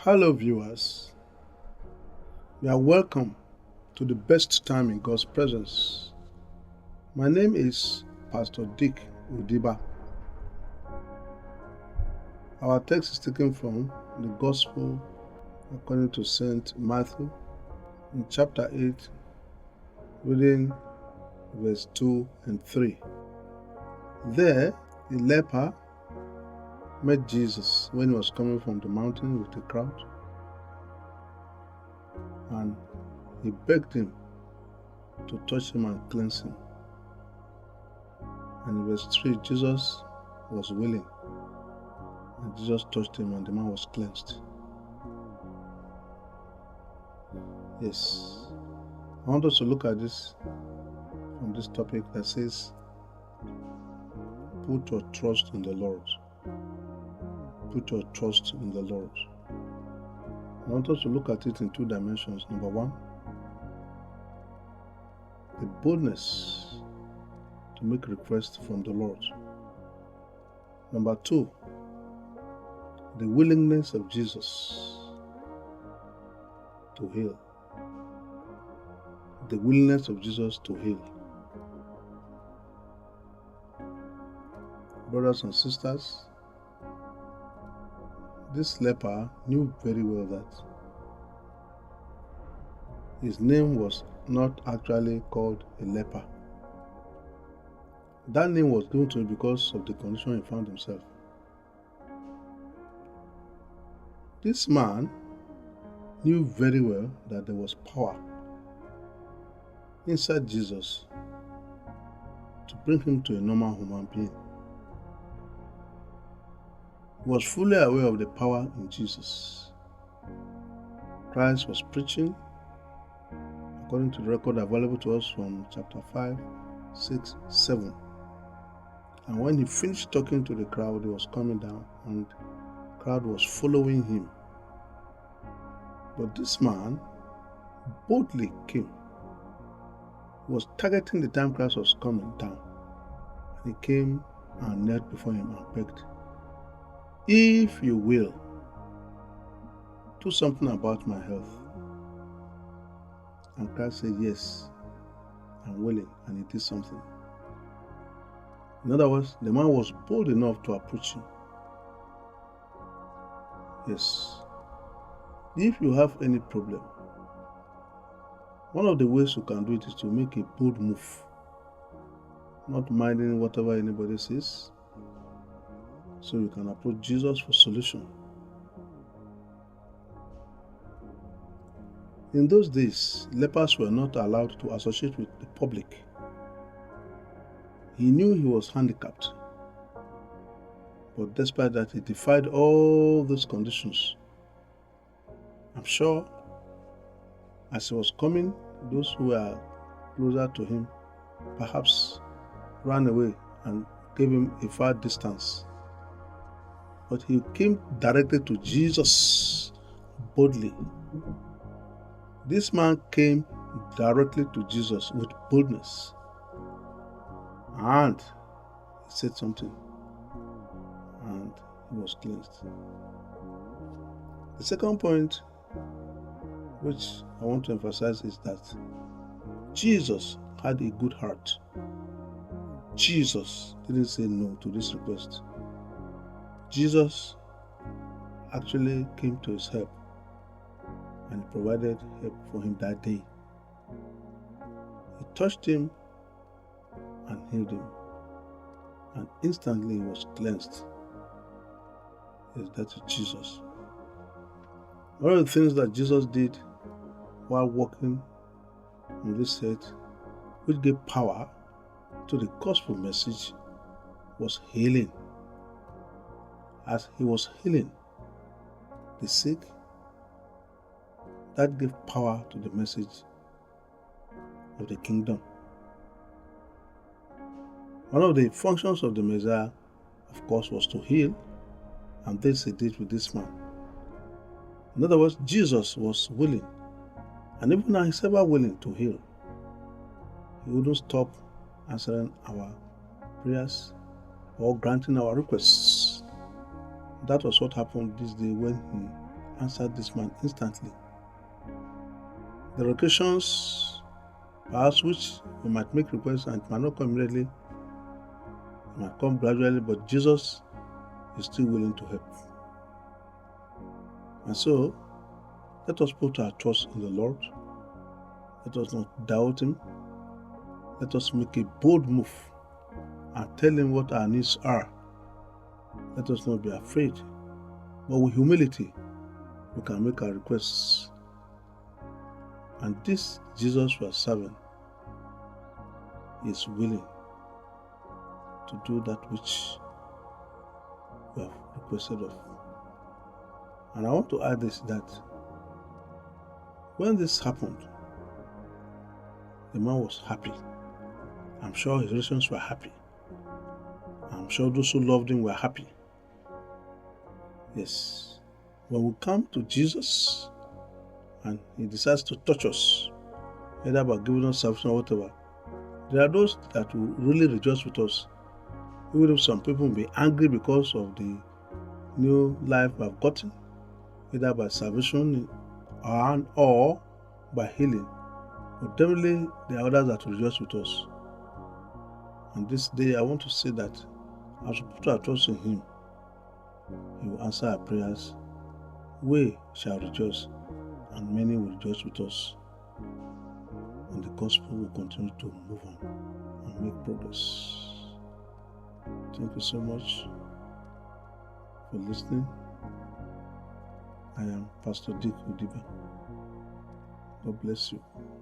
Hello, viewers. You are welcome to the best time in God's presence. My name is Pastor Dick Odiba. Our text is taken from the Gospel according to St. Matthew in chapter 8, reading verse 2 and 3. There, a leper met Jesus when he was coming from the mountain with a crowd, and he begged him to touch him and cleanse him. And in verse 3, Jesus was willing, and Jesus touched him and the man was cleansed. Yes, I want us to look at this from this topic that says, put your trust in the Lord. Put your trust in the Lord. I want us to look at it in two dimensions. Number one, the boldness to make requests from the Lord. Number two, the willingness of Jesus to heal. The willingness of Jesus to heal. Brothers and sisters, this leper knew very well that his name was not actually called a leper. That name was given to him because of the condition he found himself. This man knew very well that there was power inside Jesus to bring him to a normal human being. He was fully aware of the power in Jesus. Christ was preaching, according to the record available to us from chapter 5, 6, 7. And when he finished talking to the crowd, he was coming down and the crowd was following him. But this man boldly came. He was targeting the time Christ was coming down. And he came and knelt before him and begged, "If you will, do something about my health." And Christ said, "Yes, I'm willing," and he did something. In other words, the man was bold enough to approach him. Yes. If you have any problem, one of the ways you can do it is to make a bold move, not minding whatever anybody says, so you can approach Jesus for solution. In those days, lepers were not allowed to associate with the public. He knew he was handicapped, but despite that, he defied all those conditions. I'm sure as he was coming, those who were closer to him perhaps ran away and gave him a far distance. But he came directly to Jesus boldly. This man came directly to Jesus with boldness. And he said something. And he was cleansed. The second point, which I want to emphasize, is that Jesus had a good heart. Jesus didn't say no to this request. Jesus actually came to his help and provided help for him that day. He touched him and healed him, and instantly he was cleansed. Yes, that is Jesus. One of the things that Jesus did while walking on this earth, which gave power to the gospel message, was healing. As he was healing the sick, that gave power to the message of the kingdom. One of the functions of the Messiah, of course, was to heal, and this he did with this man. In other words, Jesus was willing, and even now he's ever willing to heal. He wouldn't stop answering our prayers or granting our requests. That was what happened this day when he answered this man instantly. There are occasions, perhaps, which we might make requests and it might not come immediately, it might come gradually, but Jesus is still willing to help. And so, let us put our trust in the Lord. Let us not doubt Him. Let us make a bold move and tell Him what our needs are. Let us not be afraid, but with humility, we can make our requests. And this Jesus we are serving is willing to do that which we have requested of. And I want to add this, that when this happened, the man was happy. I'm sure his relations were happy. I'm sure those who loved him were happy. Yes. When we come to Jesus and He decides to touch us, either by giving us salvation or whatever, there are those that will really rejoice with us. Even if some people will be angry because of the new life we have gotten, either by salvation or by healing. But definitely there are others that will rejoice with us. And this day I want to say that as we put our trust in Him, He will answer our prayers. We shall rejoice, and many will rejoice with us. And the gospel will continue to move on and make progress. Thank you so much for listening. I am Pastor Dick Odiba. God bless you.